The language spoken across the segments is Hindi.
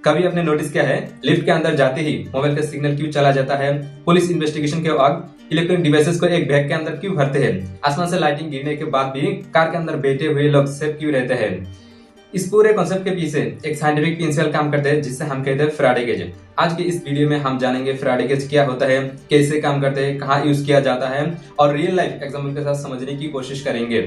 कभी आपने नोटिस किया है लिफ्ट के अंदर जाते ही मोबाइल का सिग्नल क्यों चला जाता है? पुलिस इन्वेस्टिगेशन के वक्त इलेक्ट्रॉनिक डिवाइसेस को एक बैग के अंदर क्यों भरते हैं? आसमान से लाइटिंग गिरने के बाद भी कार के अंदर बैठे हुए लोग सेफ क्यों रहते हैं? इस पूरे कॉन्सेप्ट के पीछे एक साइंटिफिक प्रिंसिपल काम करते हैं जिससे हम कहते हैं फैराडे गेज। आज के इस वीडियो में हम जानेंगे फैराडे गेज क्या होता है, कैसे काम करते हैं, कहाँ यूज किया जाता है और रियल लाइफ एग्जाम्पल के साथ समझने की कोशिश करेंगे।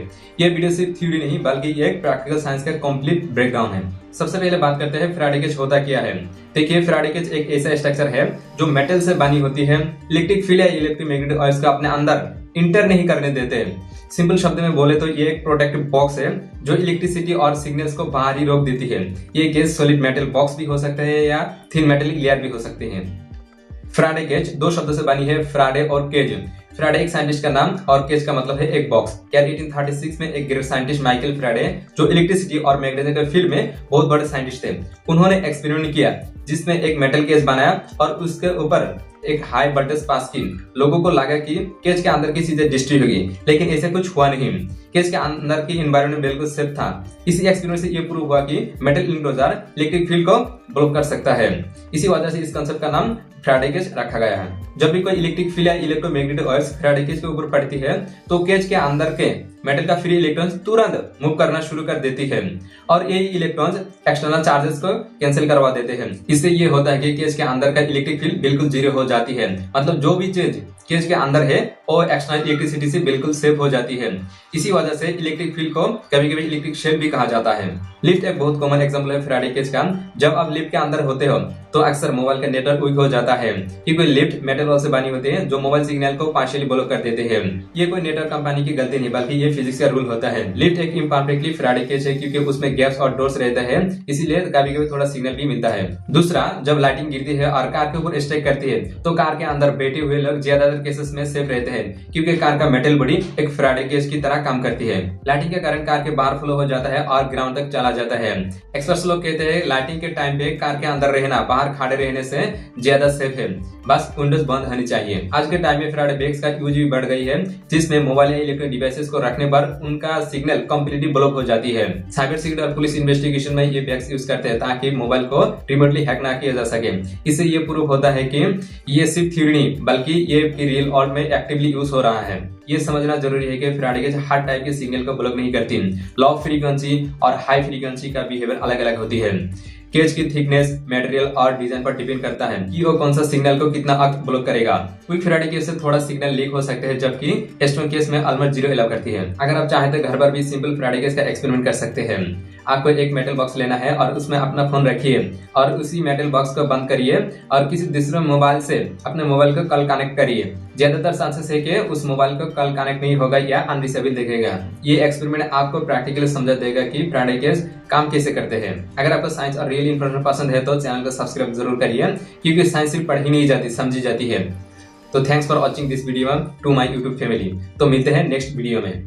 ये वीडियो सिर्फ थ्योरी नहीं बल्कि ये एक प्रैक्टिकल साइंस का कंप्लीट ब्रेकडाउन है। सबसे पहले बात करते हैं फैराडे गेज होता क्या है। देखिए, फैराडे गेज एक ऐसा स्ट्रक्चर है जो मेटल से बनी होती है। इलेक्ट्रिक फील्ड या इलेक्ट्रोमैग्नेटिक वेव्स को अपने अंदर इंटर नहीं करने देते हैं। सिंपल शब्द में बोले तो ये एक प्रोटेक्टिव बॉक्स है जो इलेक्ट्रिसिटी और सिग्नल्स को बाहर ही रोक देती है। ये गेज सॉलिड मेटल बॉक्स भी हो सकता है या थिन मेटल लेयर भी हो सकते हैं। फैराडे गेज दो शब्दों से बनी है, फैराडे और केज। फैराडे एक साइंटिस्ट का नाम और केज का मतलब है एक बॉक्स। यार 1836 में एक ग्रेट साइंटिस्ट माइकल फैराडे जो इलेक्ट्रिसिटी और मैग्नेटिक फील्ड में बहुत बड़े साइंटिस्ट थे, उन्होंने एक्सपेरिमेंट किया जिसमें एक मेटल केज बनाया और उसके ऊपर एक हाई वोल्टेज पास की। लोगों को लगा कि केज के अंदर की चीजें डिस्ट्री होगी, लेकिन ऐसे कुछ हुआ नहीं। केज के अंदर की एनवायरनमेंट बिल्कुल सेफ था। इसी एक्सपेरिमेंट से ये प्रूव हुआ कि मेटल इंक्लोजर इलेक्ट्रिक फील्ड को ब्लॉक कर सकता है। इसी वजह से इस कंसेप्ट का नाम फैराडे केज रखा गया है। जब भी कोई इलेक्ट्रिक फील्ड या इलेक्ट्रोमैग्नेटिक वेव्स फैराडे केज के ऊपर पड़ती है तो केज के अंदर के मेटल का फ्री इलेक्ट्रॉन्स तुरंत मूव करना शुरू कर देती है और ये इलेक्ट्रॉन्स एक्सटर्नल चार्जेस को कैंसिल करवा देते हैं। इससे ये होता है कि केज के अंदर का इलेक्ट्रिक फील्ड बिल्कुल जीरो हो जाती है। मतलब जो भी चीज केज के अंदर है वो एक्सटर्नल इलेक्ट्रिसिटी से बिल्कुल सेफ हो जाती है। इसी वजह से इलेक्ट्रिक फील्ड को कभी कभी इलेक्ट्रिक शेल भी कहा जाता है। लिफ्ट एक बहुत कॉमन एग्जांपल है फैराडे केज का। जब आप लिफ्ट के अंदर होते हो तो अक्सर मोबाइल का नेटवर्क वीक हो जाता है क्योंकि लिफ्ट मेटल वॉल से बनी होती है जो मोबाइल सिग्नल को पार्शियली ब्लॉक कर देते हैं। ये कोई नेटवर्क कंपनी की गलती नहीं बल्कि ये फिजिक्स का रूल होता है। लिफ्ट एक इम्परफेक्टली फैराडे केज है क्योंकि उसमें गैप्स और डोर्स रहता है, इसीलिए कभी कभी थोड़ा सिग्नल भी मिलता है। दूसरा, जब लाइटिंग गिरती है और कार के ऊपर स्ट्राइक करती है तो कार के अंदर बैठे हुए लोग ज्यादातर केसेस में सेफ रहते हैं क्योंकि कार का मेटल बॉडी एक फैराडे केज की तरह काम करती है। लाइटिंग के कारण कार के बाहर फ्लो हो जाता है और ग्राउंड तक चला जाता है। एक्सपर्ट्स लोग कहते हैं लाइटिंग के टाइम पे कार के अंदर रहना बाहर खड़े रहने से ज्यादा सेफ है, बस विंडोज बंद होनी चाहिए। आज के टाइम में फैराडे बैग्स का यूज भी बढ़ गई है जिसमें मोबाइल या इलेक्ट्रॉनिक डिवाइसेस को रखने पर उनका सिग्नल कंप्लीटली ब्लॉक हो जाती है। साइबर सिक्योरिटी और पुलिस इन्वेस्टिगेशन में ये बैग्स यूज करते हैं ताकि मोबाइल को रिमोटली हैक ना किया जा सके। इससे ये प्रूव होता है कि ये सिर्फ थ्योरी नहीं बल्कि ये रियल वर्ल्ड में एक्टिवली यूज हो रहा है। ये समझना जरूरी है कि फैराडे केज हर टाइप के सिग्नल को ब्लॉक नहीं करती। लो फ्रीक्वेंसी और हाई फ्रीक्वेंसी का बिहेवियर अलग अलग होती है। केज की थिकनेस, मटेरियल और डिजाइन पर डिपेंड करता है कि वो कौन सा सिग्नल को कितना वक्त ब्लॉक करेगा। क्विक फैराडे केज से थोड़ा सिग्नल लीक हो सकते हैं जबकि स्टोन केज में ऑलमोस्ट जीरो अलाउ करती है। अगर आप चाहें तो घर पर भी सिंपल फैराडे केज का एक्सपेरिमेंट कर सकते हैं। आपको एक मेटल बॉक्स लेना है और उसमें अपना फोन रखिए और उसी मेटल बॉक्स को बंद करिए और किसी दूसरे मोबाइल से अपने मोबाइल को कल कनेक्ट करिए। ज्यादातर चांसेस है कि उस मोबाइल को कल कनेक्ट नहीं होगा या अनरीचेबल दिखेगा। ये एक्सपेरिमेंट आपको प्रैक्टिकली समझा देगा कि फैराडे केज काम कैसे करते हैं। अगर आपको साइंस और रियल इन्फॉर्मेशन पसंद है तो चैनल को सब्सक्राइब जरूर करिए क्योंकि साइंस सिर्फ पढ़ी नहीं जाती, समझी जाती है। तो thanks for watching this video to my YouTube family. तो मिलते हैं नेक्स्ट वीडियो में।